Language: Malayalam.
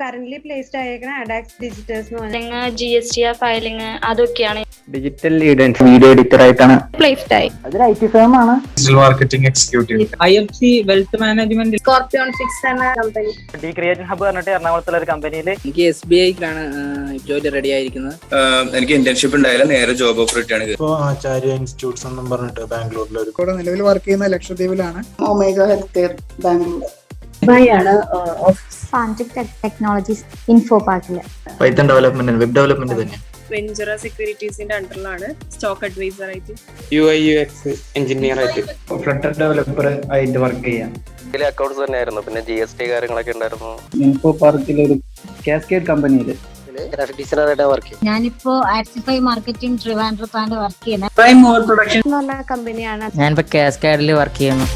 കറന്റ്ലി പ്ലേസ്ഡ് ആയിരിക്കുന്ന അഡാക്സ് ഡിജിറ്റൽസ് എന്ന് പറഞ്ഞാൽ GST ഫയലിംഗ് അതൊക്കെയാണ്. ഡിജിറ്റൽ ലീഡൻസ് വീഡിയോ എഡിറ്റർ ആയിട്ടാണ് പ്ലേസ്ഡ് ആയി. അതൊരു IT ഫേം ആണ്. Digital marketing executive, IFC wealth management, scorpion 6 എന്ന കമ്പനി, ഡി ക്രിയേഷൻ ഹബ് പറഞ്ഞിട്ട് എറണാകുളത്തുള്ള ഒരു കമ്പനിയിൽ എനിക്ക് SBI-ലാണ് ജോലി റെഡി ആയിരിക്കുന്നത്. എനിക്ക് ഇന്റേൺഷിപ്പ് ഉണ്ടായില്ല, നേരെ ജോബ് ഓഫർ ഇട്ടാണ്. ഇപ്പോൾ ആചാര്യ ഇൻസ്റ്റിറ്റ്യൂട്ട്സ് എന്നും പറഞ്ഞിട്ട് ബാംഗ്ലൂരിൽ ഒരു കൂടെ നിലവിൽ വർക്ക് ചെയ്യുന്ന ലക്ഷദ്വീപിലാണ്. Omega health care Bangalore. Technologies info പാർക്കില് പൈത്തൺ ഡെവലപ്മെന്റ്, വെബ് ഡെവലപ്മെന്റ് തന്നെ. വെഞ്ചറ സെക്യൂരിറ്റീസിന്റെ അണ്ടറിലാണ് സ്റ്റോക്ക് അഡ്വൈസർ ആയിട്ട്, UI UX എഞ്ചിനീയർ ആയിട്ട്, ഫ്രണ്ടർ ഡെവലപ്പർ ആയിട്ട് വർക്ക് ചെയ്യാം. അക്കൗണ്ട്സ് തന്നെ ആയിരുന്നു, പിന്നെ GST കാര്യങ്ങളൊക്കെ ഉണ്ടായിരുന്നു. ഇൻഫോ പാർക്കിൽ ഒരു കാസ്കേഡ് കമ്പനിയിൽ ഗ്രാഫിക് ഡിസൈനർ ആയിട്ട് വർക്ക് ചെയ്യും. ഞാനിപ്പോ ആക്സിഫൈ മാർക്കറ്റിംഗ് ട്രിവാൻഡ്രത്താണ് വർക്ക് ചെയ്യുന്നത്. പ്രൈം മോർ പ്രൊഡക്ഷൻ എന്ന് പറഞ്ഞ കമ്പനിയാണ്. ഞാനിപ്പോ കാസ്കേഡിൽ വർക്ക് ചെയ്യുന്നു.